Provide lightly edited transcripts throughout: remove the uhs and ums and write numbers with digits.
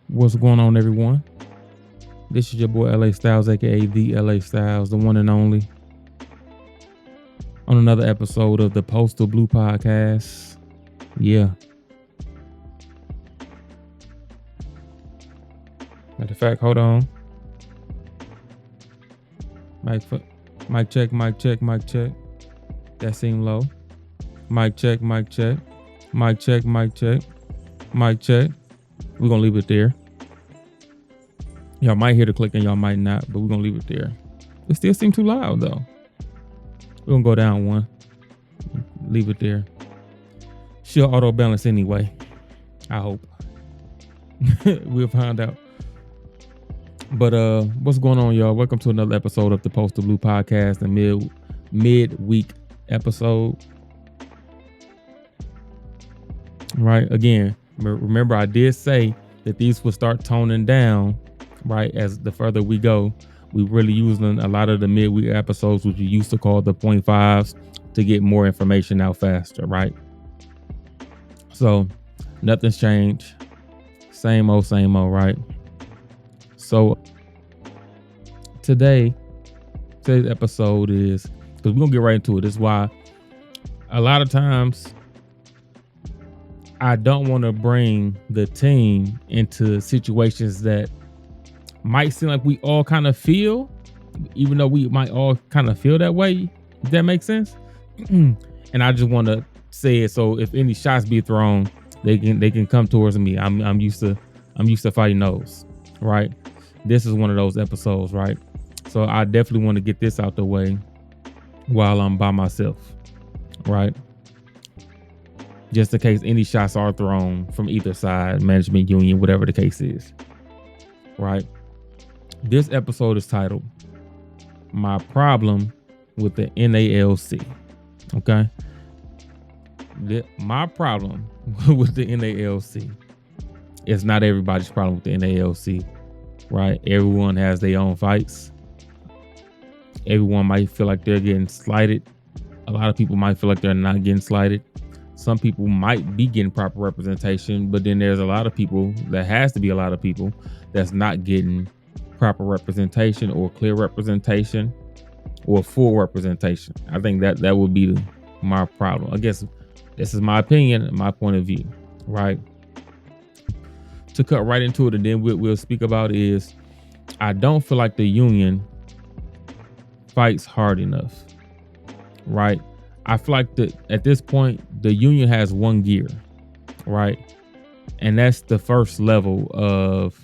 What's going on, everyone? This is your boy LA Styles, aka the LA Styles, the one and only, on another episode of the Postal Blue Podcast. Yeah. Matter of fact, hold on. Mic check. That seemed low. Mic check. Mic check. We're gonna leave it there. Y'all might hear the click and y'all might not, but we're gonna leave it there. It still seems too loud though. We're gonna go down one. Leave it there. She'll auto balance anyway. I hope. We'll find out. But what's going on, y'all? Welcome to another episode of the Postal Blue Podcast, a mid-week episode. Right, again, remember I did say that these will start toning down, right, as the further we go. We really using a lot of the midweek episodes, which we used to call the 0.5s, to get more information out faster, right? So nothing's changed. Same old, right? So today's episode is, because we're gonna get right into it. This is why a lot of times I don't want to bring the team into situations that might seem like we all kind of feel, even though we might all kind of feel that way. Does that make sense? And I just want to say it so if any shots be thrown, they can come towards me. I'm used to fighting those, right? This is one of those episodes, right? So I definitely want to get this out the way while I'm by myself, right? Just in case any shots are thrown from either side, management, union, whatever the case is, right? This episode is titled "My Problem with the NALC." Okay, my problem with the NALC is not everybody's problem with the NALC, right? Everyone has their own fights. Everyone might feel like they're getting slighted. A lot of people might feel like they're not getting slighted. Some people might be getting proper representation, but then there's a lot of people, that has to be a lot of people, that's not getting proper representation or clear representation or full representation. I think that would be my problem. I guess this is my opinion and my point of view, right? To cut right into it, and then we'll speak about is, I don't feel like the union fights hard enough, right? I feel like at this point, the union has one gear, right? And that's the first level of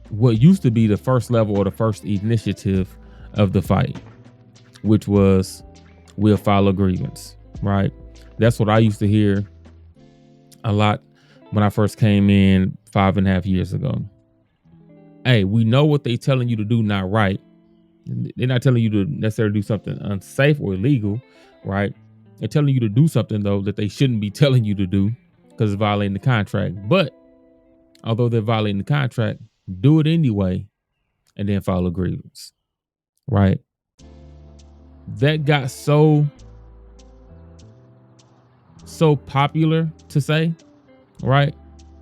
what used to be the first level or the first initiative of the fight, which was, we'll file a grievance, right? That's what I used to hear a lot when I first came in 5.5 years ago. Hey, we know what they telling you to do not right. They're not telling you to necessarily do something unsafe or illegal, right? They're telling you to do something, though, that they shouldn't be telling you to do because it's violating the contract. But although they're violating the contract, do it anyway and then file a grievance, right? That got so popular to say, right,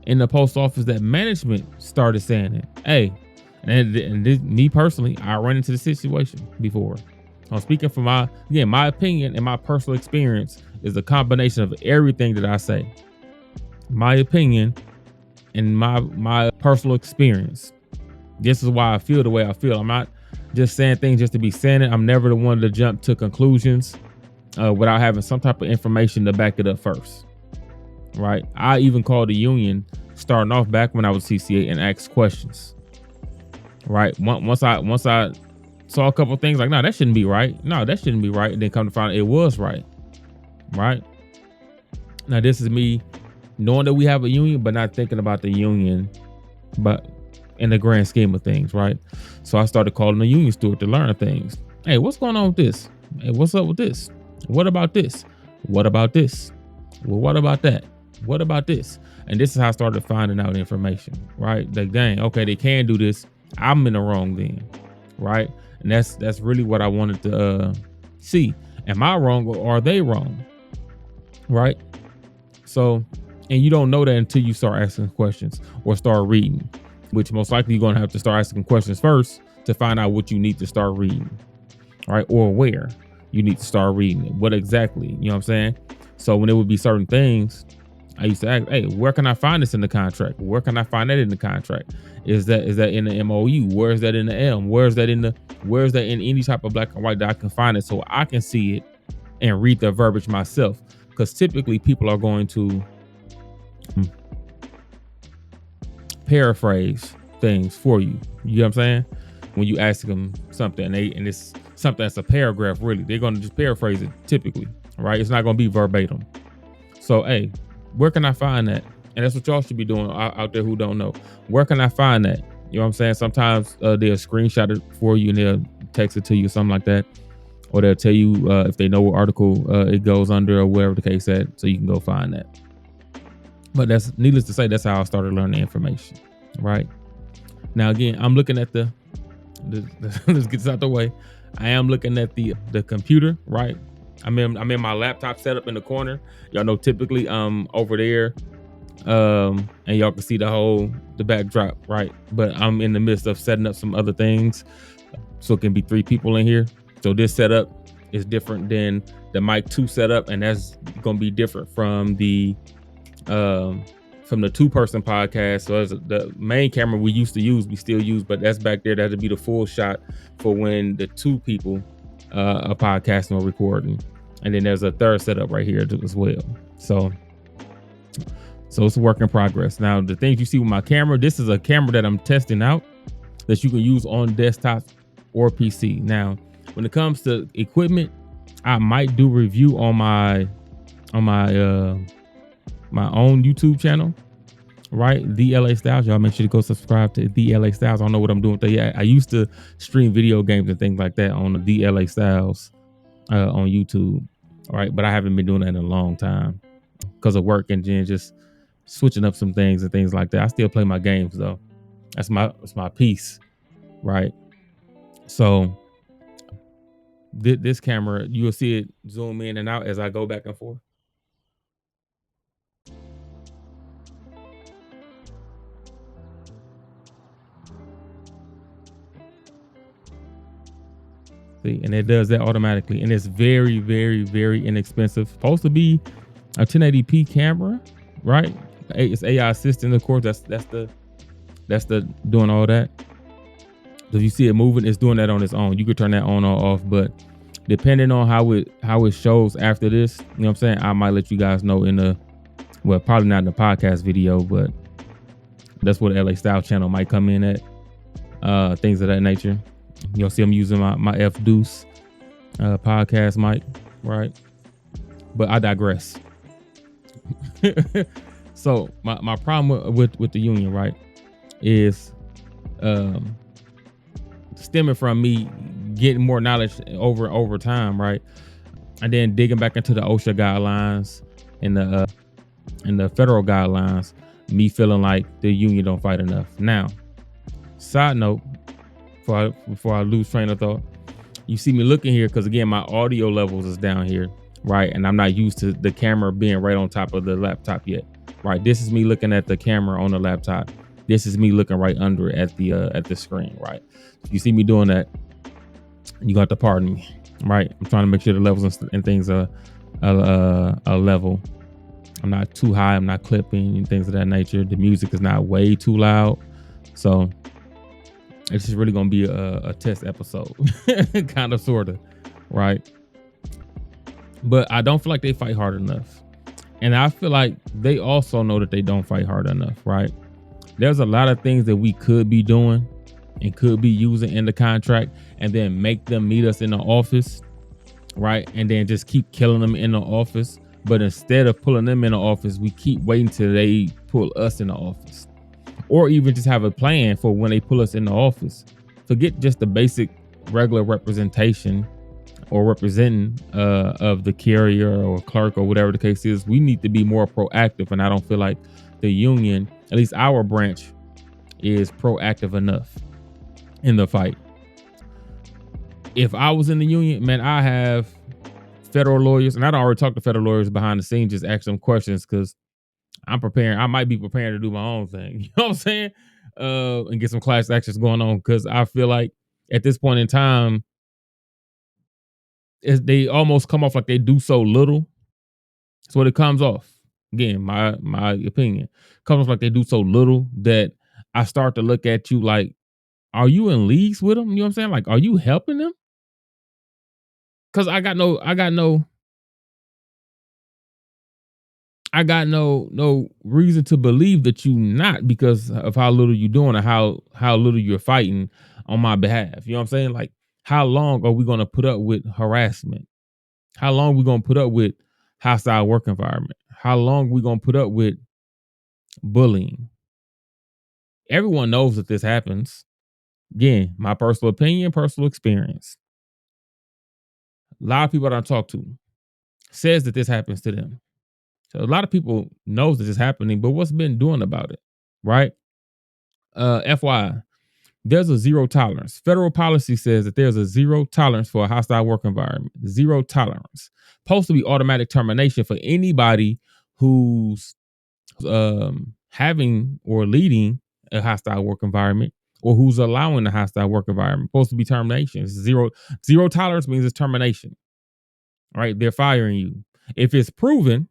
in the post office, that management started saying it. Hey, and this, me personally, I run into the situation before. I'm speaking from my opinion, and my personal experience is a combination of everything that I say. My opinion and my personal experience. This is why I feel the way I feel. I'm not just saying things just to be saying it. I'm never the one to jump to conclusions without having some type of information to back it up first, right? I even called the union starting off back when I was CCA and asked questions. Right. Once I saw a couple of things like, no, that shouldn't be right. No, that shouldn't be right. And then come to find out it was right. Right. Now, this is me knowing that we have a union, but not thinking about the union, but in the grand scheme of things. Right. So I started calling the union steward to learn things. Hey, what's going on with this? Hey, what's up with this? What about this? What about this? Well, what about that? What about this? And this is how I started finding out information. Right. Like, dang, okay, they can do this. I'm in the wrong then, right? And that's really what I wanted to C, am I wrong or are they wrong? Right? So, and you don't know that until you start asking questions or start reading, which most likely you're going to have to start asking questions first to find out what you need to start reading, right? Or where you need to start reading it. What exactly, you know what I'm saying? So when there would be certain things, I used to ask, hey, where can I find this in the contract? Where can I find that in the contract? Is that in the MOU? Where is that in the M? Where is that in any type of black and white that I can find it so I can see it and read the verbiage myself? Because typically people are going to paraphrase things for you. You know what I'm saying? When you ask them something and it's something that's a paragraph, really, they're going to just paraphrase it typically, right? It's not going to be verbatim. So, hey, where can I find that? And that's what y'all should be doing out there who don't know. Where can I find that? You know what I'm saying? Sometimes they'll screenshot it for you and they'll text it to you or something like that. Or they'll tell you if they know what article it goes under or whatever the case at, so you can go find that. But that's needless to say, that's how I started learning information, right? Now, again, I'm looking at let's get this out the way. I am looking at the computer, right? I'm in my laptop setup in the corner. Y'all know typically over there, and y'all can see the backdrop, right? But I'm in the midst of setting up some other things, so it can be 3 people in here. So this setup is different than the mic 2 setup, and that's gonna be different from the 2-person podcast. So as the main camera we still use, but that's back there. That'll be the full shot for when the 2 people are podcasting or recording. And then there's a third setup right here as well. So it's a work in progress. Now, the things you see with my camera, this is a camera that I'm testing out that you can use on desktop or PC. Now, when it comes to equipment, I might do review on my own YouTube channel, right? The LA Styles. Y'all make sure to go subscribe to the LA Styles. I don't know what I'm doing with that yet. I used to stream video games and things like that on the LA Styles on YouTube, all right? But I haven't been doing that in a long time because of work and just switching up some things and things like that. I still play my games though. That's my piece, right? So this camera, you'll see it zoom in and out as I go back and forth. See, and it does that automatically, and it's very, very, very inexpensive. Supposed to be a 1080p camera, right? It's AI assistant, of course. That's the doing all that. So if you see it moving, it's doing that on its own. You could turn that on or off, but depending on how it shows after this, you know what I'm saying, I might let you guys know probably not in the podcast video, but that's where the LA Style channel might come in at, things of that nature. You'll see I'm using my F Deuce podcast mic, right? But I digress. So my problem with the union, right, is stemming from me getting more knowledge over time, right? And then digging back into the OSHA guidelines and the federal guidelines, me feeling like the union don't fight enough. Now, side note, before I lose train of thought, you see me looking here because again, my audio levels is down here, right? And I'm not used to the camera being right on top of the laptop yet, right? This is me looking at the camera on the laptop. This is me looking right under it at the screen, right? If you see me doing that, you got to pardon me, right? I'm trying to make sure the levels and things are level. I'm not too high. I'm not clipping and things of that nature. The music is not way too loud. So it's just really going to be a test episode, kind of, sort of, right? But I don't feel like they fight hard enough. And I feel like they also know that they don't fight hard enough, right? There's a lot of things that we could be doing and could be using in the contract and then make them meet us in the office, right? And then just keep killing them in the office. But instead of pulling them in the office, we keep waiting till they pull us in the office. Or even just have a plan for when they pull us in the office. Forget just the basic regular representation or representing of the carrier or clerk or whatever the case is. We need to be more proactive. And I don't feel like the union, at least our branch, is proactive enough in the fight. If I was in the union, man, I have federal lawyers, and I'd already talked to federal lawyers behind the scenes, just ask them questions because I'm preparing. I might be preparing to do my own thing. You know what I'm saying? And get some class actions going on because I feel like at this point in time, they almost come off like they do so little. That's what it comes off. Again, my opinion comes off like they do so little that I start to look at you like, are you in leagues with them? You know what I'm saying? Like, are you helping them? Because I got no reason to believe that you not because of how little you're doing or how little you're fighting on my behalf. You know what I'm saying? Like, how long are we gonna put up with harassment? How long we gonna put up with hostile work environment? How long we gonna put up with bullying? Everyone knows that this happens. Again, my personal opinion, personal experience. A lot of people that I talk to says that this happens to them. So a lot of people knows that it's happening, but what's been doing about it, right? FYI, there's a zero tolerance. Federal policy says that there's a zero tolerance for a hostile work environment. Zero tolerance. Supposed to be automatic termination for anybody who's having or leading a hostile work environment or who's allowing a hostile work environment. Supposed to be termination. Zero tolerance means it's termination. Right? They're firing you. If it's proven,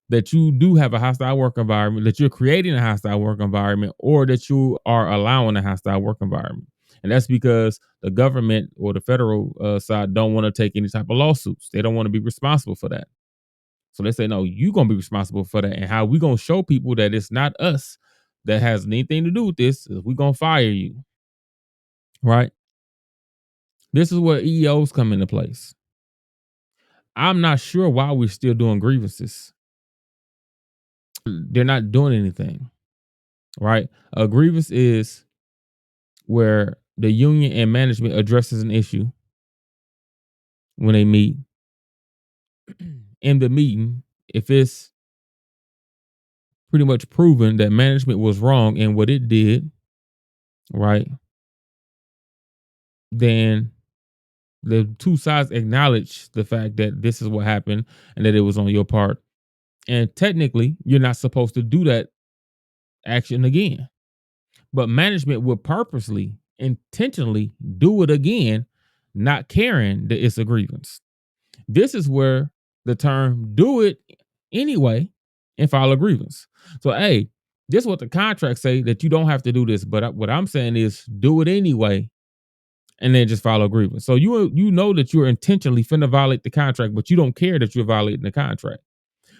that you do have a hostile work environment, that you're creating a hostile work environment, or that you are allowing a hostile work environment. And that's because the government or the federal side don't want to take any type of lawsuits. They don't want to be responsible for that. So they say, no, you're going to be responsible for that. And how we going to show people that it's not us that has anything to do with this is we're going to fire you. Right? This is where EEOs come into place. I'm not sure why we're still doing grievances. They're not doing anything. Right? A grievance is where the union and management addresses an issue when they meet. In the meeting, if it's pretty much proven that management was wrong in what it did, right, then the two sides acknowledge the fact that this is what happened and that it was on your part. And technically, you're not supposed to do that action again. But management will purposely, intentionally do it again, not caring that it's a grievance. This is where the term do it anyway and file a grievance. So, hey, this is what the contracts say that you don't have to do this. But what I'm saying is do it anyway and then just file a grievance. So you know that you're intentionally finna violate the contract, but you don't care that you're violating the contract.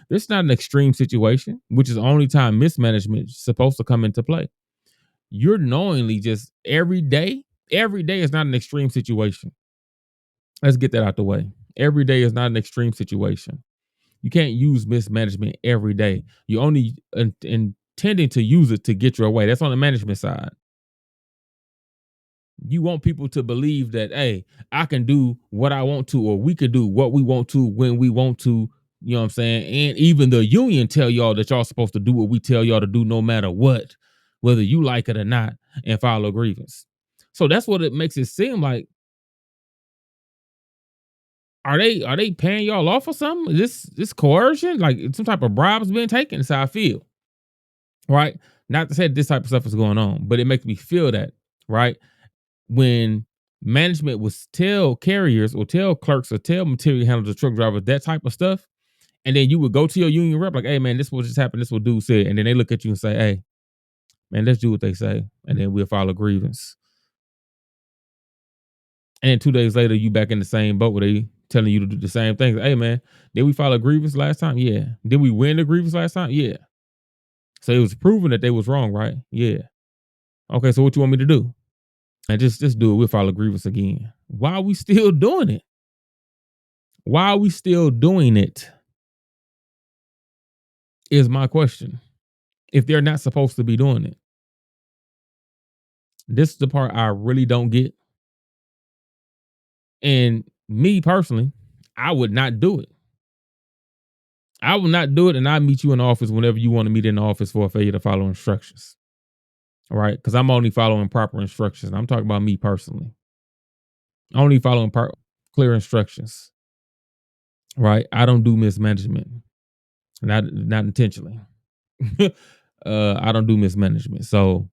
This is not an extreme situation, which is the only time mismanagement is supposed to come into play. You're knowingly just every day is not an extreme situation. Let's get that out the way. Every day is not an extreme situation. You can't use mismanagement every day. You only intending to use it to get your way. That's on the management side. You want people to believe that, hey, I can do what I want to, or we can do what we want to when we want to. You know what I'm saying? And even the union tell y'all that y'all supposed to do what we tell y'all to do no matter what, whether you like it or not, and file a grievance. So that's what it makes it seem like. Are they paying y'all off or something? Is this coercion? Like some type of bribe is being taken? That's how I feel. Right? Not to say this type of stuff is going on, but it makes me feel that, right? When management would tell carriers or tell clerks or tell material handlers or truck drivers that type of stuff, and then you would go to your union rep like, hey man, this what just happened, this what dude said, and then they look at you and say, hey, man, let's do what they say, and then we'll file a grievance. And then 2 days later, you back in the same boat where they telling you to do the same things. Hey man, did we file a grievance last time? Yeah. Did we win the grievance last time? Yeah. So it was proven that they was wrong, right? Yeah. Okay, so what you want me to do? And just do it. We'll file a grievance again. Why are we still doing it? Why are we still doing it? Is my question. If they're not supposed to be doing it. This is the part I really don't get. And me personally, I would not do it. I will not do it, and I'll meet you in the office whenever you want to meet in the office for a failure to follow instructions. All right? Because I'm only following proper instructions. I'm talking about me personally. Only following clear instructions, right? I don't do mismanagement, not intentionally. I don't do mismanagement. So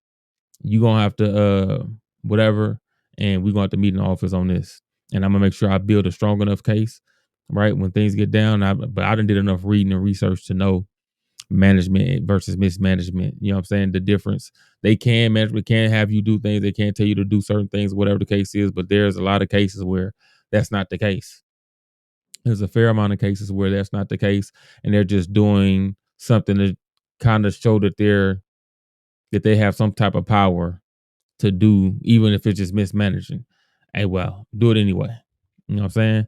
you gonna have to whatever, and we're gonna have to meet in the office on this. And I'm gonna make sure I build a strong enough case, right? When things get down. But I didn't did enough reading and research to know management versus mismanagement. You know what I'm saying? The difference. They can management can have you do things, they can't tell you to do certain things, whatever the case is, but there's a lot of cases where that's not the case. There's a fair amount of cases where that's not the case, and they're just doing something to kind of show that they have some type of power to do, even if it's just mismanaging. Hey, well, do it anyway. You know what I'm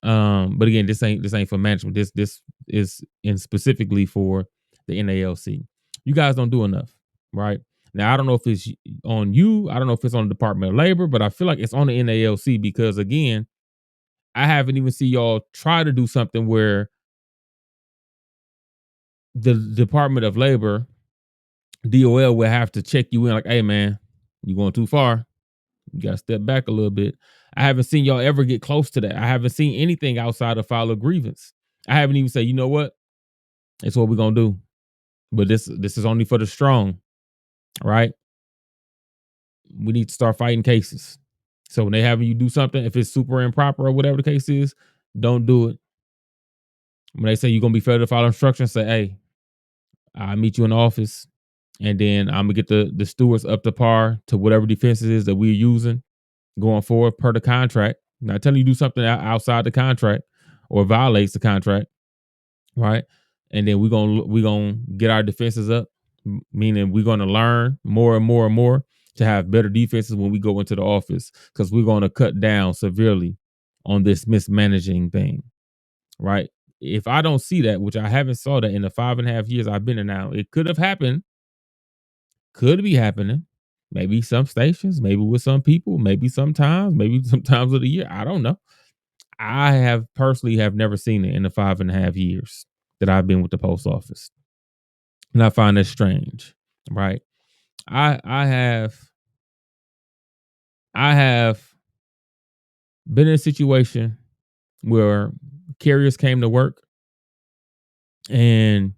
saying? But again, this ain't for management. This is in specifically for the NALC. You guys don't do enough, right? Now I don't know if it's on you. I don't know if it's on the Department of Labor, but I feel like it's on the NALC because again, I haven't even seen y'all try to do something where the Department of Labor, DOL, will have to check you in like, hey man, you going too far. You gotta step back a little bit. I haven't seen y'all ever get close to that. I haven't seen anything outside of file a grievance. I haven't even said, you know what? It's what we're gonna do. But this is only for the strong, right? We need to start fighting cases. So when they having you do something, if it's super improper or whatever the case is, don't do it. When they say you're gonna be failed to follow instructions, say, hey, I'll meet you in the office, and then I'm gonna get the stewards up to par to whatever defenses is that we're using going forward per the contract. Not telling you to do something outside the contract or violates the contract, right? And then we're gonna get our defenses up, meaning we're gonna learn more and more and more to have better defenses when we go into the office because we're gonna cut down severely on this mismanaging thing, right? If I don't see that, which I haven't saw that in the 5.5 years I've been in now, it could have happened, could be happening. Maybe some stations, maybe with some people, maybe sometimes, maybe sometimes of the year. I don't know. I have personally have never seen it in the 5.5 years that I've been with the post office. And I find that strange, right? I have been in a situation where carriers came to work and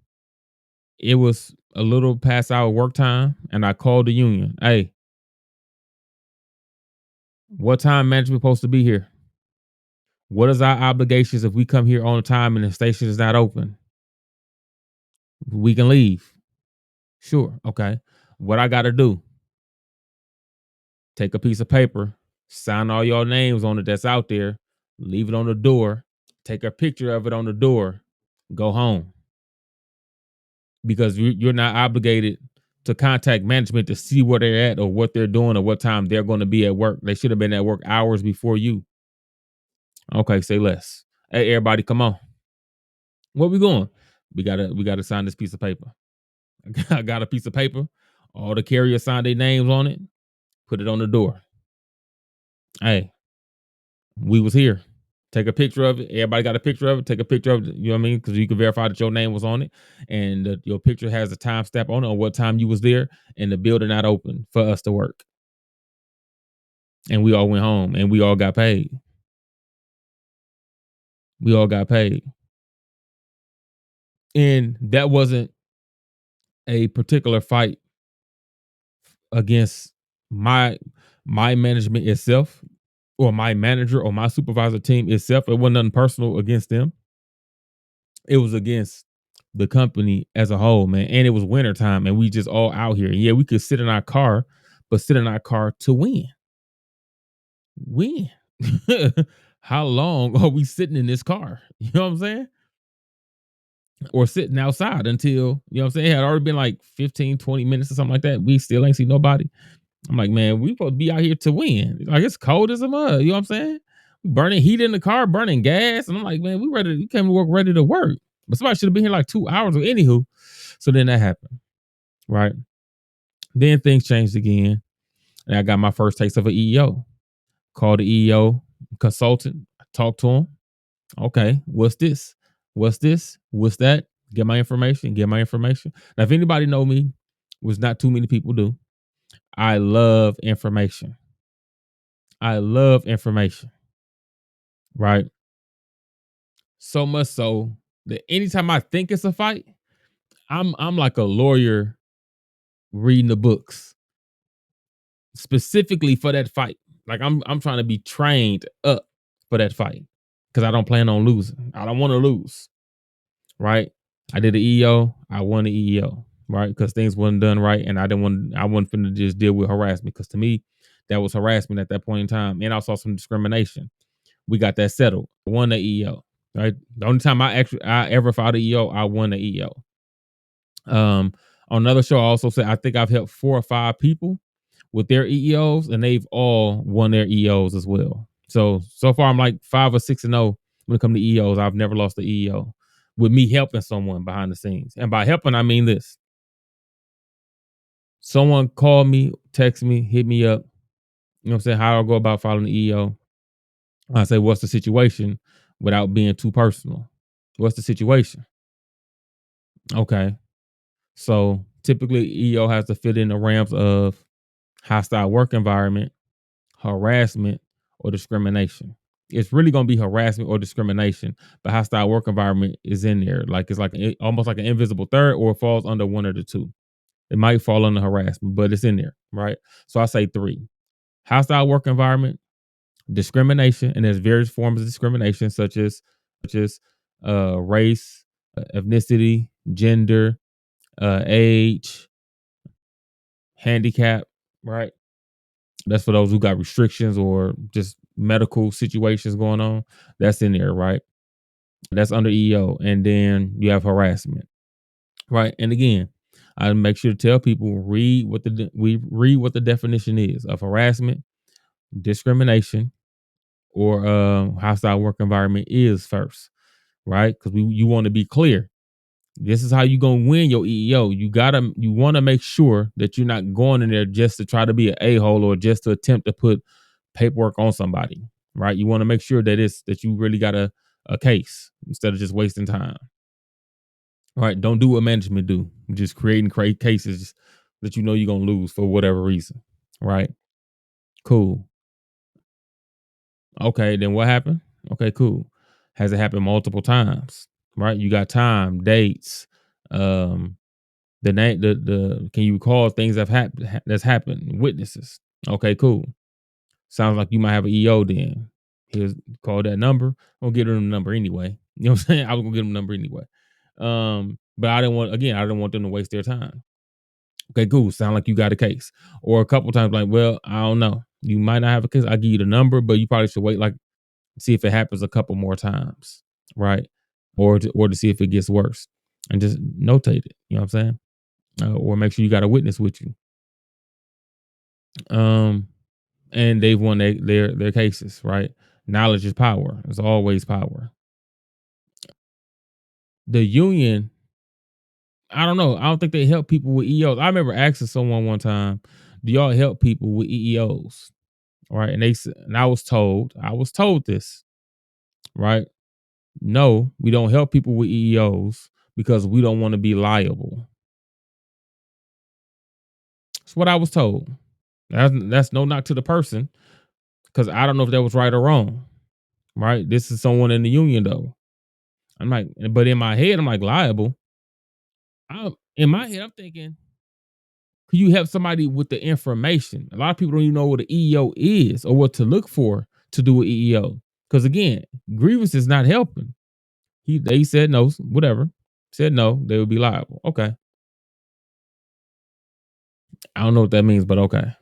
it was a little past our work time and I called the union. Hey, what time management supposed to be here? What is our obligations if we come here on time and the station is not open? We can leave. Sure. Okay. What I got to do? Take a piece of paper, sign all your names on it that's out there, leave it on the door, take a picture of it on the door, go home. Because you're not obligated to contact management to see where they're at or what they're doing or what time they're going to be at work. They should have been at work hours before you. Okay, say less. Hey, everybody, come on. Where we going? We gotta sign this piece of paper. I got a piece of paper. All the carriers signed their names on it. Put it on the door. Hey, we was here. Take a picture of it. Everybody got a picture of it. Take a picture of it. You know what I mean? Because you can verify that your name was on it, and your picture has a time stamp on it on what time you was there, and the building not open for us to work. And we all went home, and we all got paid. We all got paid, and that wasn't a particular fight against my my management itself or my manager or my supervisor team itself. It wasn't nothing personal against them. It was against the company as a whole, man. And it was wintertime and we just all out here. And yeah, we could sit in our car, but sit in our car to win. Win. How long are we sitting in this car? You know what I'm saying? Or sitting outside until, you know what I'm saying? It had already been like 15, 20 minutes or something like that. We still ain't see nobody. I'm like, man, we supposed to be out here to win. Like it's cold as a mud. You know what I'm saying? Burning heat in the car, burning gas. And I'm like, man, we ready. We came to work ready to work. But somebody should have been here like 2 hours or anywho. So then that happened. Right. Then things changed again. And I got my first taste of an EEO. Called the EEO consultant. I talked to him. Okay, what's this? What's this? What's that? Get my information. Get my information. Now, if anybody know me, which not too many people do, I love information. I love information, right? So much so that anytime I think it's a fight, I'm like a lawyer reading the books specifically for that fight. Like I'm trying to be trained up for that fight because I don't plan on losing. I don't want to lose, right? I did the EEO, I won the EEO, right? Because things wasn't done right, and I wasn't finna just deal with harassment. Because to me, that was harassment at that point in time, and I saw some discrimination. We got that settled. I won the EEO, right? The only time I ever filed the EEO, I won the EEO. On another show, I also said I think I've helped 4 or 5 people with their EEOs, and they've all won their EEOs as well. So far, I'm like 5 or 6-0 when it comes to EEOs. I've never lost the EEO with me helping someone behind the scenes, and by helping, I mean this: someone called me, text me, hit me up. You know what I'm saying? How do I go about filing the EEO? I say, what's the situation, without being too personal. What's the situation? Okay. So typically, EEO has to fit in the ramps of hostile work environment, harassment, or discrimination. It's really going to be harassment or discrimination, but hostile work environment is in there. Like it's like almost like an invisible third, or it falls under one of the two. It might fall under harassment, but it's in there, right? So I say 3: hostile work environment, discrimination, and there's various forms of discrimination such as race, ethnicity, gender, age, handicap, right? That's for those who got restrictions or just medical situations going on. That's in there, right? That's under EO. And then you have harassment, right? And again, I make sure to tell people we read what the definition is of harassment, discrimination, or hostile work environment is first, right? Because you want to be clear. This is how you gonna win your EEO. You want to make sure that you're not going in there just to try to be an a-hole or just to attempt to put paperwork on somebody, right? You want to make sure that you really got a case instead of just wasting time. All right, don't do what management do, just create cases that you know you're gonna lose for whatever reason, right? Cool. Okay, then what happened? Okay, cool. Has it happened multiple times? Right? You got time, dates, um, the name, the can you recall things that's happened, witnesses? Okay, cool. Sounds like you might have an EO then. Here's call that number. I'm gonna get them the number anyway. You know what I'm saying? I was gonna get them the number anyway. But I didn't want them to waste their time. Okay, cool. Sound like you got a case. Or a couple times, like, well, I don't know. You might not have a case. I'll give you the number, but you probably should wait, like, see if it happens a couple more times, right? Or to see if it gets worse, and just notate it. You know what I'm saying? Or make sure you got a witness with you. Um, and they've won their cases, right? Knowledge is power. It's always power. The union, I don't know. I don't think they help people with EOs. I remember asking someone one time, "Do y'all help people with EEOs?" Right, and they said, and I was told this, right? No, we don't help people with EEOs because we don't want to be liable. That's what I was told. That's no knock to the person, because I don't know if that was right or wrong. Right, this is someone in the union though. I'm like, but in my head, I'm like liable. In my head, I'm thinking, can you help somebody with the information? A lot of people don't even know what an EEO is or what to look for to do an EEO. Because again, grievance is not helping. They said no, whatever. Said no, they would be liable. Okay. I don't know what that means, but okay.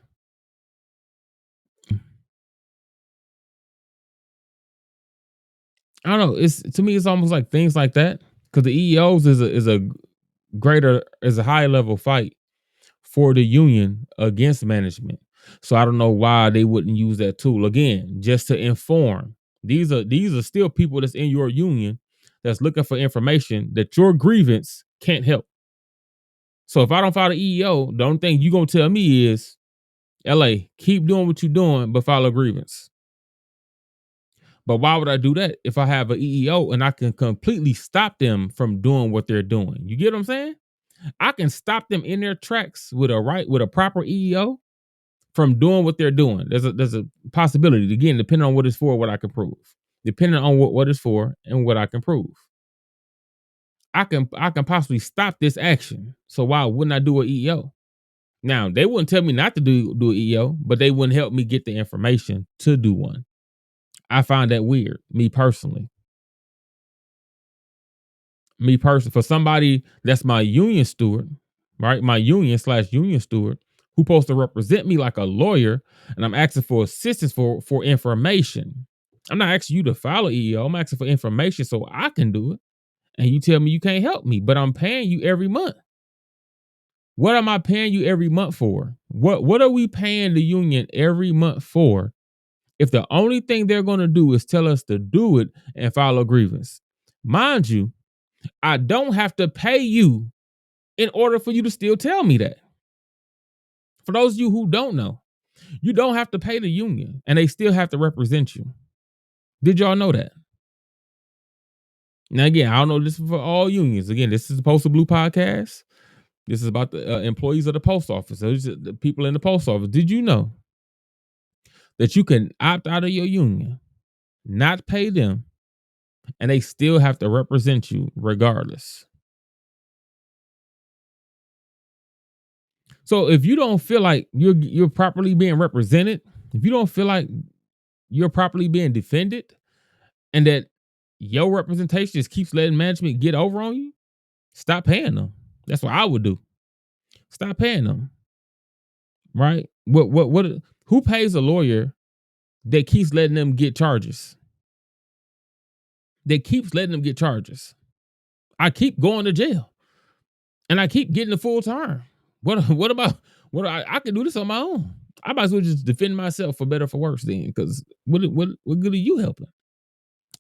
I don't know. It's to me, it's almost like things like that. Because the EEOs is a high level fight for the union against management. So I don't know why they wouldn't use that tool again, just to inform. These are still people that's in your union that's looking for information that your grievance can't help. So if I don't file the EEO, the only thing you gonna tell me is, LA, keep doing what you're doing, but file a grievance. But why would I do that if I have an EEO and I can completely stop them from doing what they're doing? You get what I'm saying? I can stop them in their tracks with a proper EEO, from doing what they're doing. There's a possibility, again, depending on what it's for, what I can prove. Depending on what it's for and what I can prove. I can possibly stop this action. So why wouldn't I do an EEO? Now, they wouldn't tell me not to do an EEO, but they wouldn't help me get the information to do one. I find that weird, me personally. For somebody that's my union steward, right? My union/union steward who's supposed to represent me like a lawyer, and I'm asking for assistance for information. I'm not asking you to file an EEO. I'm asking for information so I can do it. And you tell me you can't help me, but I'm paying you every month. What am I paying you every month for? What are we paying the union every month for if the only thing they're going to do is tell us to do it and file a grievance? Mind you, I don't have to pay you in order for you to still tell me that. For those of you who don't know, you don't have to pay the union and they still have to represent you. Did y'all know that? Now, again, I don't know this is for all unions. Again, this is the Postal Blue Podcast. This is about the employees of the post office. Those are the people in the post office. Did you know that you can opt out of your union, not pay them, and they still have to represent you regardless? So if you don't feel like you're properly being represented, if you don't feel like you're properly being defended, and that your representation just keeps letting management get over on you, stop paying them. That's what I would do. Stop paying them. Right? What who pays a lawyer that keeps letting them get charges? That keeps letting them get charges. I keep going to jail and I keep getting the full term. What about I can do this on my own. I might as well just defend myself for better or for worse then, because what good are you helping?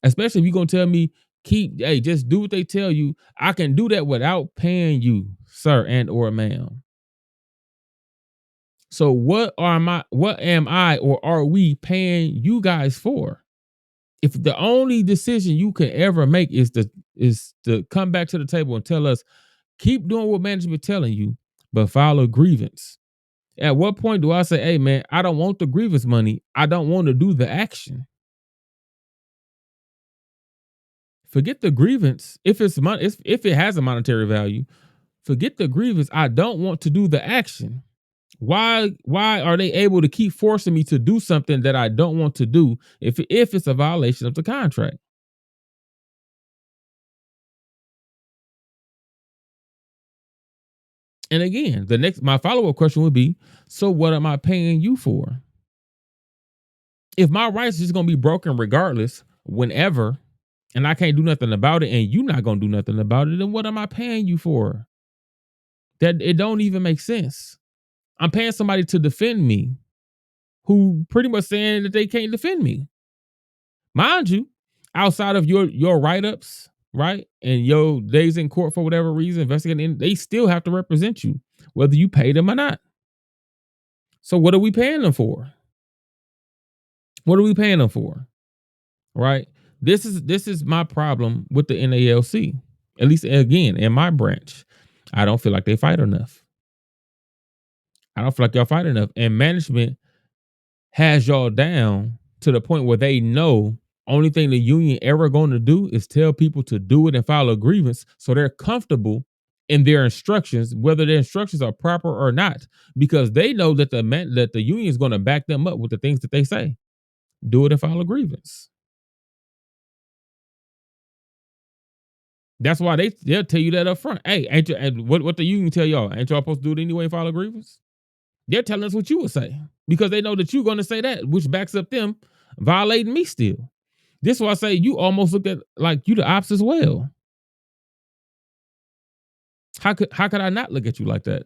Especially if you're gonna tell me just do what they tell you. I can do that without paying you, sir and or ma'am. So what am I or are we paying you guys for? If the only decision you can ever make is to come back to the table and tell us, keep doing what management telling you, but file a grievance. At what point do I say, hey man, I don't want the grievance money. I don't want to do the action. Forget the grievance. If it's money, if it has a monetary value, forget the grievance. I don't want to do the action. Why are they able to keep forcing me to do something that I don't want to do if it's a violation of the contract? And again, my follow-up question would be, so what am I paying you for? If my rights is just gonna be broken regardless, whenever, and I can't do nothing about it, and you're not gonna do nothing about it, then what am I paying you for? That it don't even make sense. I'm paying somebody to defend me who pretty much saying that they can't defend me. Mind you, outside of your write-ups, right? And your days in court for whatever reason, investigating, they still have to represent you, whether you pay them or not. So what are we paying them for? What are we paying them for? Right? This is my problem with the NALC. At least again, in my branch. I don't feel like they fight enough. I don't feel like y'all fight enough. And management has y'all down to the point where they know only thing the union ever going to do is tell people to do it and file a grievance, so they're comfortable in their instructions, whether their instructions are proper or not, because they know that the union is going to back them up with the things that they say. Do it and file a grievance. That's why they'll tell you that up front. Hey, what the union tell y'all? Ain't y'all supposed to do it anyway and file a grievance? They're telling us what you would say because they know that you're going to say that, which backs up them violating me still. This is why I say you almost look at like you the ops as well. How could I not look at you like that?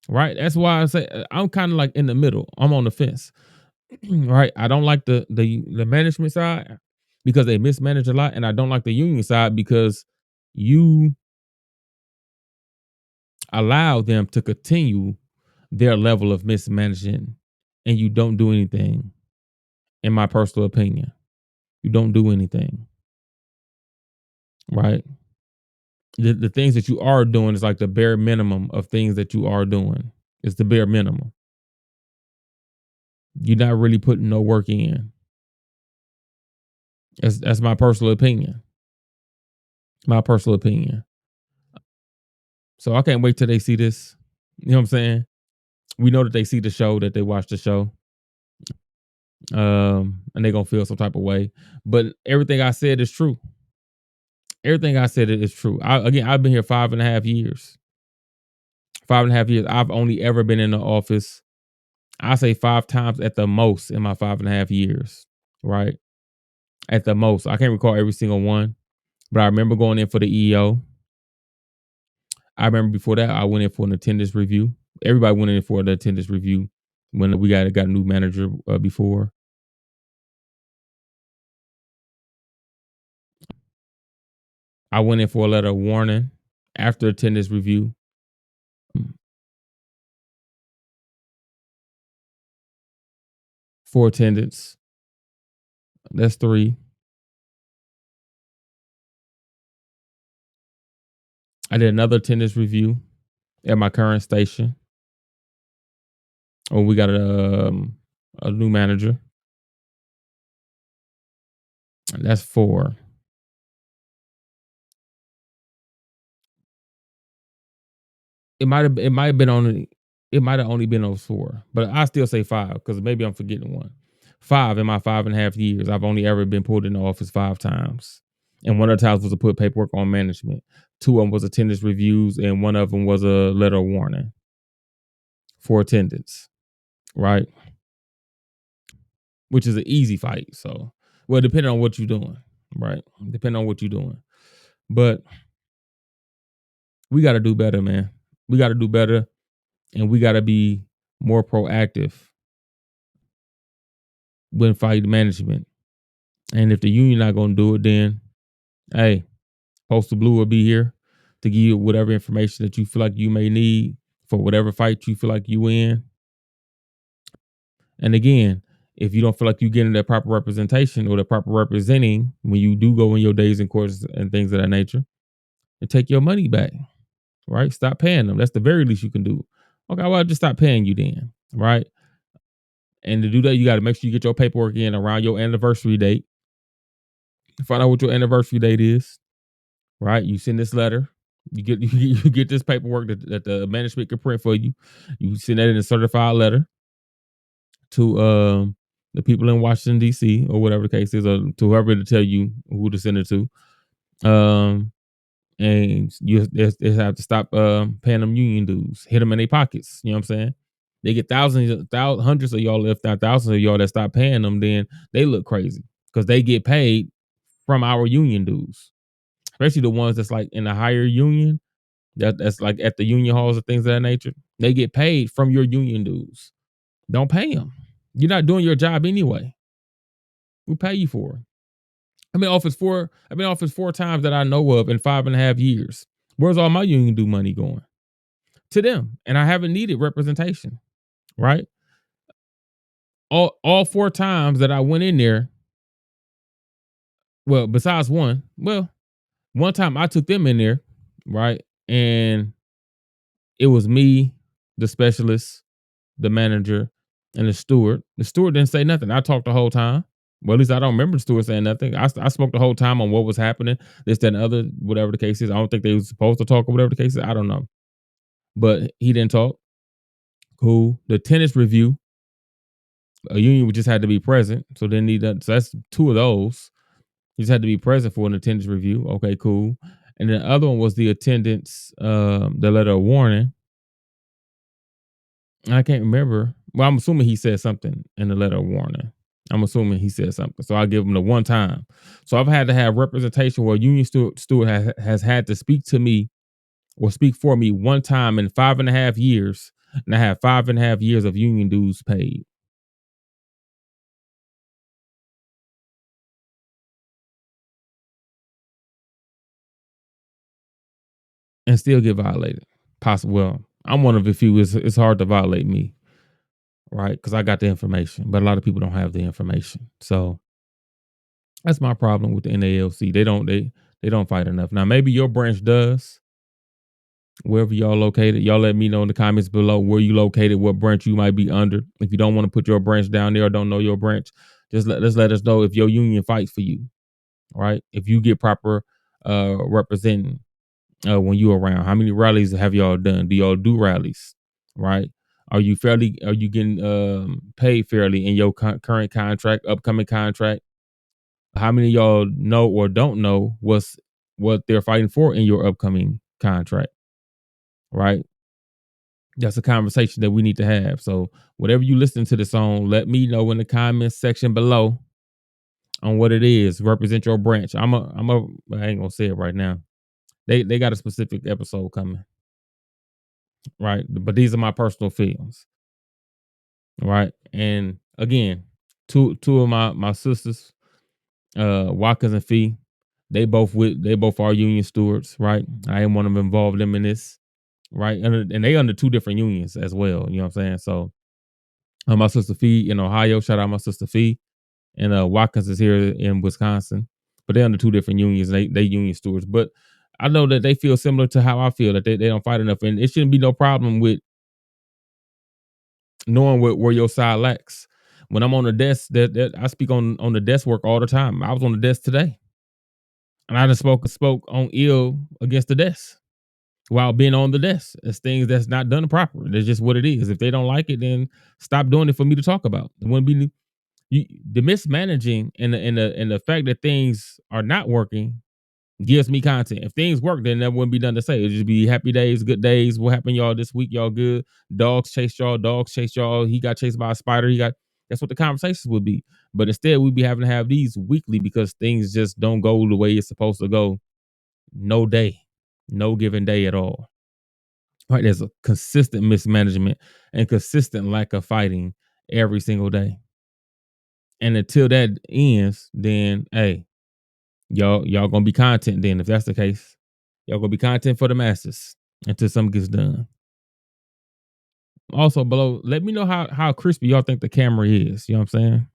Right? That's why I say I'm kind of like in the middle. I'm on the fence. Right? I don't like the management side because they mismanage a lot, and I don't like the union side because you allow them to continue their level of mismanaging, and you don't do anything. In my personal opinion, you don't do anything. Right? The things that you are doing is like the bare minimum of things that you are doing. It's the bare minimum. You're not really putting no work in. That's my personal opinion. My personal opinion. So I can't wait till they see this. You know what I'm saying? We know that they see the show, that they watch the show, and they gonna feel some type of way. But everything I said is true. Everything I said is true. I've been here 5.5 years. 5.5 years. I've only ever been in the office, I say 5 times at the most in my 5.5 years. Right? At the most. I can't recall every single one, but I remember going in for the EEO. I remember before that I went in for an attendance review. Everybody went in for the attendance review when we got a new manager before. I went in for a letter of warning after attendance review. For attendance. That's 3. I did another attendance review at my current station. Oh, we got a new manager. That's 4. It might have only been those 4, but I still say 5 because maybe I'm forgetting one. 5 in my 5.5 years. I've only ever been pulled in the office 5 times. And one of the times was to put paperwork on management. 2 of them was attendance reviews, and one of them was a letter of warning for attendance. Right? Which is an easy fight. So, well, depending on what you're doing, right? Depending on what you're doing. But we got to do better, man. We got to do better, and we got to be more proactive when fighting management. And if the union not going to do it, then hey, Postal Blue will be here to give you whatever information that you feel like you may need for whatever fight you feel like you in. And again, if you don't feel like you're getting that proper representation or the proper representing when you do go in your days in courts and things of that nature, and take your money back, right? Stop paying them. That's the very least you can do. Okay, well, I'll just stop paying you then, right? And to do that, you got to make sure you get your paperwork in around your anniversary date. Find out what your anniversary date is, right? You send this letter. You get this paperwork that the management can print for you. You send that in a certified letter to the people in Washington D.C. or whatever the case is, or to whoever to tell you who to send it to. And you they have to stop paying them union dues, hit them in their pockets. You know what I'm saying? They get hundreds of y'all, if not thousands of y'all, that stop paying them. Then they look crazy because they get paid from our union dues, especially the ones that's like in the higher union, that's like at the union halls and things of that nature. They get paid from your union dues. Don't pay them. You're not doing your job anyway. We pay you for it. I've been office 4 times that I know of in 5.5 years. Where's all my union due money going? To them. And I haven't needed representation. Right? All 4 times that I went in there, well, besides one time I took them in there, right? And it was me, the specialist, the manager, and the steward. The steward didn't say nothing. I talked the whole time. Well, at least I don't remember the steward saying nothing. I spoke the whole time on what was happening, this, that, and other, whatever the case is. I don't think they were supposed to talk or whatever the case is. I don't know. But he didn't talk. Cool. The tennis review, a union would just had to be present. So then so that's 2 of those. You just had to be present for an attendance review. Okay, cool. And the other one was the attendance, the letter of warning. I can't remember. Well, I'm assuming he said something in the letter of warning. I'm assuming he said something. So I'll give him the one time. So I've had to have representation where union steward has had to speak to me or speak for me one time in 5.5 years. And I have 5.5 years of union dues paid. And still get violated. Possible. Well, I'm one of the few. It's hard to violate me, right? Because I got the information, but a lot of people don't have the information. So that's my problem with the NALC. They don't fight enough. Now maybe your branch does, wherever y'all located. Y'all let me know in the comments below where you located, what branch you might be under. If you don't want to put your branch down there or don't know your branch, just let us know if your union fights for you, right? If you get proper representing when you around. How many rallies have y'all done? Do y'all do rallies, right? Are you getting paid fairly in your current contract, upcoming contract? How many of y'all know or don't know what they're fighting for in your upcoming contract, right? That's a conversation that we need to have. So whatever you listen to this on, let me know in the comments section below on what it is. Represent your branch. I ain't gonna say it right now. They got a specific episode coming, right? But these are my personal feelings, right? And again, two of my sisters, Watkins and Fee, they both are union stewards, right? I didn't want to involve them in this, right? And they under two different unions as well. You know what I'm saying? So my sister Fee in Ohio, shout out my sister Fee, and Watkins is here in Wisconsin, but they're under two different unions. They union stewards, but I know that they feel similar to how I feel, that they don't fight enough, and it shouldn't be no problem with knowing where your side lacks. When I'm on the desk, that I speak on the desk work all the time. I was on the desk today, and I just spoke on ill against the desk while being on the desk. It's things that's not done proper. That's just what it is. If they don't like it, then stop doing it for me to talk about. It wouldn't be the mismanaging and the fact that things are not working gives me content. If things work, then that wouldn't be done to say. It'd just be happy days, good days. What happened, y'all, this week? Y'all good? Dogs chased y'all. Dogs chased y'all. He got chased by a spider. That's what the conversations would be. But instead, we'd be having to have these weekly because things just don't go the way it's supposed to go. No day, no given day at all. Right? There's a consistent mismanagement and consistent lack of fighting every single day. And until that ends, then hey, y'all gonna be content then if that's the case. Y'all gonna be content for the masses until something gets done. Also below, let me know how crispy y'all think the camera is. You know what I'm saying?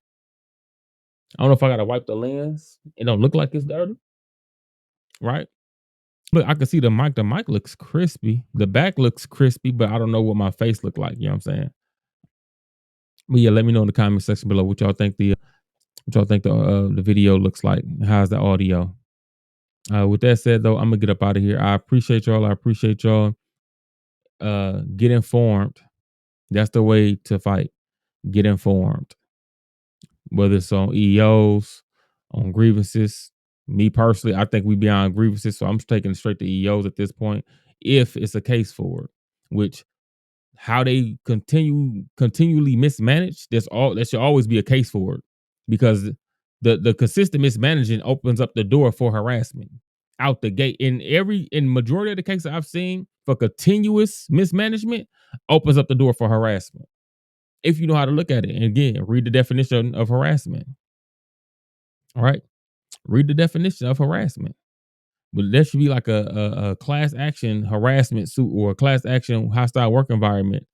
I don't know if I gotta wipe the lens. It don't look like it's dirty, right? Look, I can see the mic. The mic looks crispy. The back looks crispy, but I don't know what my face look like. You know what I'm saying? But yeah, let me know in the comment section below what y'all think the video looks like. How's the audio? With that said, though, I'm gonna get up out of here. I appreciate y'all. I appreciate y'all. Get informed. That's the way to fight. Get informed. Whether it's on EEOs, on grievances. Me personally, I think we beyond grievances, so I'm taking it straight to EEOs at this point. If it's a case for it, which how they continually mismanage, there should always be a case for it because the consistent mismanaging opens up the door for harassment out the gate. In majority of the cases I've seen for continuous mismanagement opens up the door for harassment. If you know how to look at it, and again, read the definition of harassment. All right, read the definition of harassment. But there should be like a class action harassment suit or a class action hostile work environment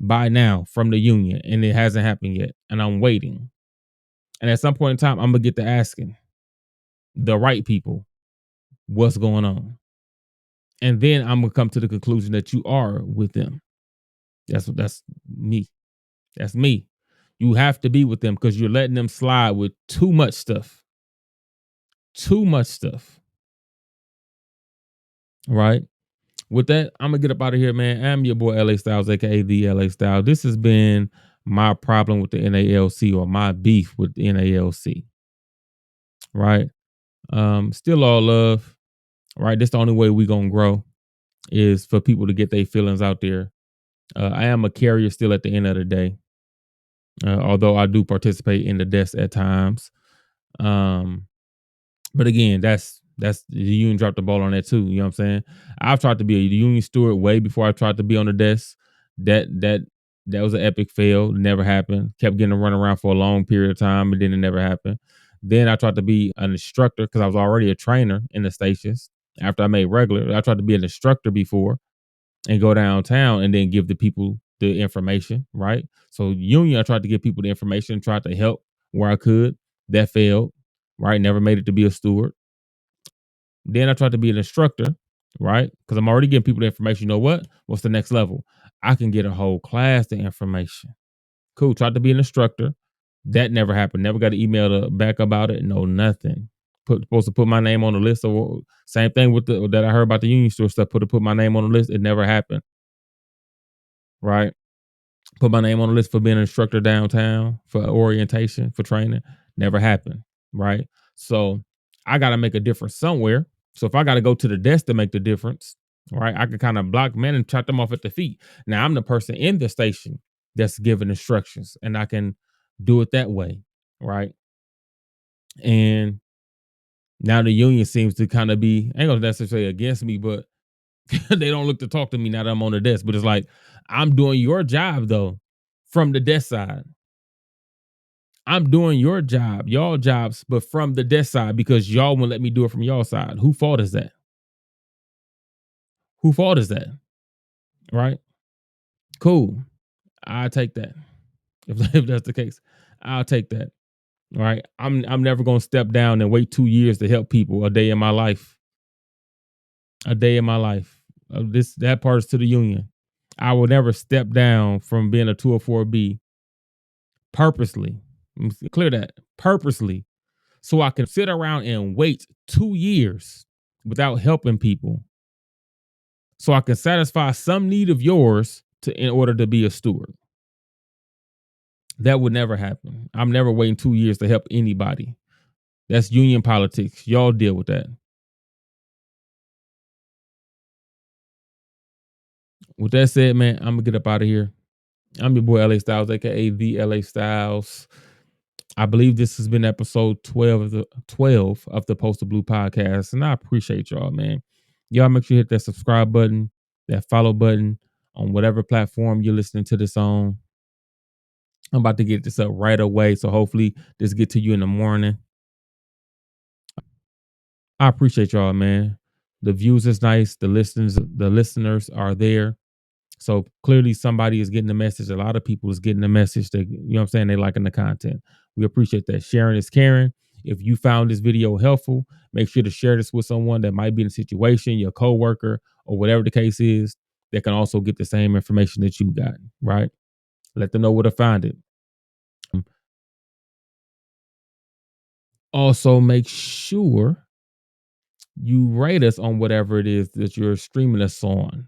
by now from the union, and it hasn't happened yet. And I'm waiting. And at some point in time, I'm gonna get to asking the right people what's going on, and then I'm gonna come to the conclusion that you are with them. That's me. That's me. You have to be with them because you're letting them slide with too much stuff. Too much stuff. Right? With that, I'm gonna get up out of here, man. I'm your boy LA Styles, aka the LA Style. This has been my problem with the NALC or my beef with the NALC. Right? Still all love. Right? This the only way we gonna grow is for people to get their feelings out there. I am a carrier still at the end of the day. Although I do participate in the desk at times. Um, But again, that's the union dropped the ball on that too. You know what I'm saying? I've tried to be a union steward way before I tried to be on the desk. That was an epic fail. Never happened. Kept getting to run around for a long period of time, and then it never happened. Then I tried to be an instructor because I was already a trainer in the stations. After I made regular, I tried to be an instructor before and go downtown and then give the people the information. Right. So union, I tried to give people the information, tried to help where I could. That failed. Right. Never made it to be a steward. Then I tried to be an instructor, right? Because I'm already giving people the information. You know what? What's the next level? I can get a whole class the information. Cool. Tried to be an instructor. That never happened. Never got an email back about it. No, nothing. Supposed to put my name on the list. Or same thing with the that I heard about the union store stuff. Put my name on the list. It never happened. Right. Put my name on the list for being an instructor downtown for orientation for training. Never happened. Right. So I got to make a difference somewhere. So if I got to go to the desk to make the difference, right, I can kind of block men and chop them off at the feet. Now I'm the person in the station that's giving instructions, and I can do it that way. Right. And now the union seems to kind of be, I ain't gonna necessarily against me, but they don't look to talk to me now that I'm on the desk. But it's like, I'm doing your job though from the desk side. I'm doing your job, y'all jobs, but from the desk side because y'all won't let me do it from y'all side. Who fault is that? Who fault is that? Right? Cool. I take that. If that's the case, I'll take that. Right? I'm never gonna step down and wait 2 years to help people a day in my life. A day in my life. This that part is to the union. I will never step down from being a 204B purposely. Clear that purposely, so I can sit around and wait 2 years without helping people, so I can satisfy some need of yours in order to be a steward. That would never happen. I'm never waiting 2 years to help anybody. That's union politics. Y'all deal with that. With that said, man, I'm gonna get up out of here. I'm your boy LA Styles, aka the LA Styles. I believe this has been episode 12 of the Postal Blue Podcast, and I appreciate y'all, man. Y'all make sure you hit that subscribe button, that follow button on whatever platform you're listening to this on. I'm about to get this up right away, so hopefully this get to you in the morning. I appreciate y'all, man. The views is nice. The listeners are there. So clearly somebody is getting the message. A lot of people is getting the message that, you know what I'm saying, they liking the content. We appreciate that. Sharing is caring. If you found this video helpful, make sure to share this with someone that might be in a situation, your coworker, or whatever the case is, that can also get the same information that you got, right? Let them know where to find it. Also, make sure you rate us on whatever it is that you're streaming us on.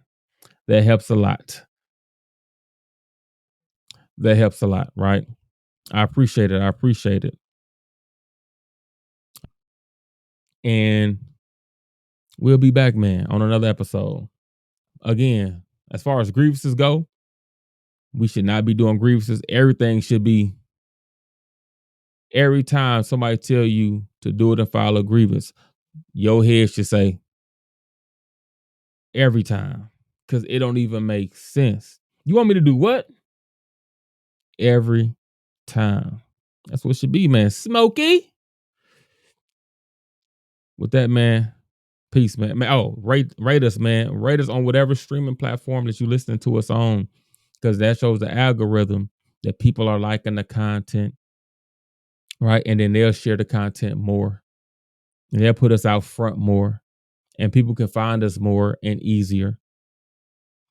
That helps a lot. That helps a lot, right? I appreciate it. I appreciate it. And we'll be back, man, on another episode. Again, as far as grievances go, we should not be doing grievances. Everything should be, every time somebody tell you to do it and file a grievance, your head should say every time, because it don't even make sense. You want me to do what? Every time. That's what it should be, man. Smokey. With that, man, peace, man. Oh, rate us, man. Rate us on whatever streaming platform that you listening to us on, because that shows the algorithm that people are liking the content, right? And then they'll share the content more, and they'll put us out front more, and people can find us more and easier.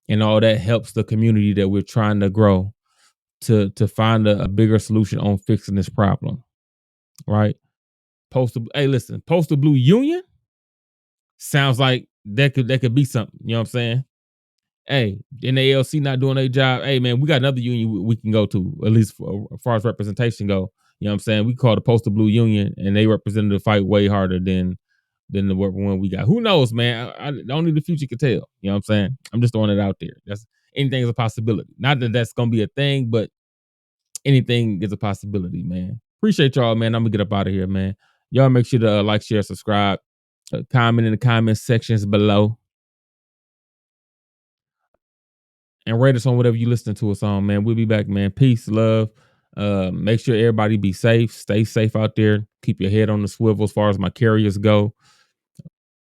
And all that helps the community that we're trying to grow to find a bigger solution on fixing this problem, right? Hey, listen, Postal Blue Union sounds like that could be something. You know what I'm saying? Hey, NALC not doing their job. Hey, man, we got another union we can go to, at least as far as representation go. You know what I'm saying? We call the Postal Blue Union, and they represented the fight way harder than the one we got. Who knows, man? Only the future can tell. You know what I'm saying? I'm just throwing it out there. That's anything is a possibility. Not that that's gonna be a thing, but anything is a possibility, man. Appreciate y'all, man. I'm gonna get up out of here, man. Y'all make sure to like, share, subscribe, comment in the comment sections below, and rate us on whatever you listening to us on, man. We'll be back, man. Peace, love. Make sure everybody be safe. Stay safe out there. Keep your head on the swivel as far as my carriers go.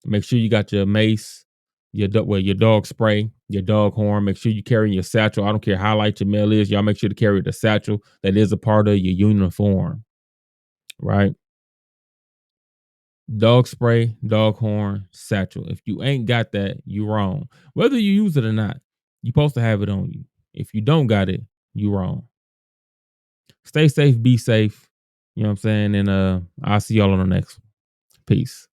Make sure you got your mace, your dog spray, your dog horn. Make sure you carry your satchel. I don't care how light your mail is. Y'all make sure to carry the satchel that is a part of your uniform, right? Dog spray, dog horn, satchel. If you ain't got that, you wrong. Whether you use it or not, you supposed to have it on you. If you don't got it, you wrong. Stay safe, be safe. You know what I'm saying? And I'll see y'all on the next one. Peace.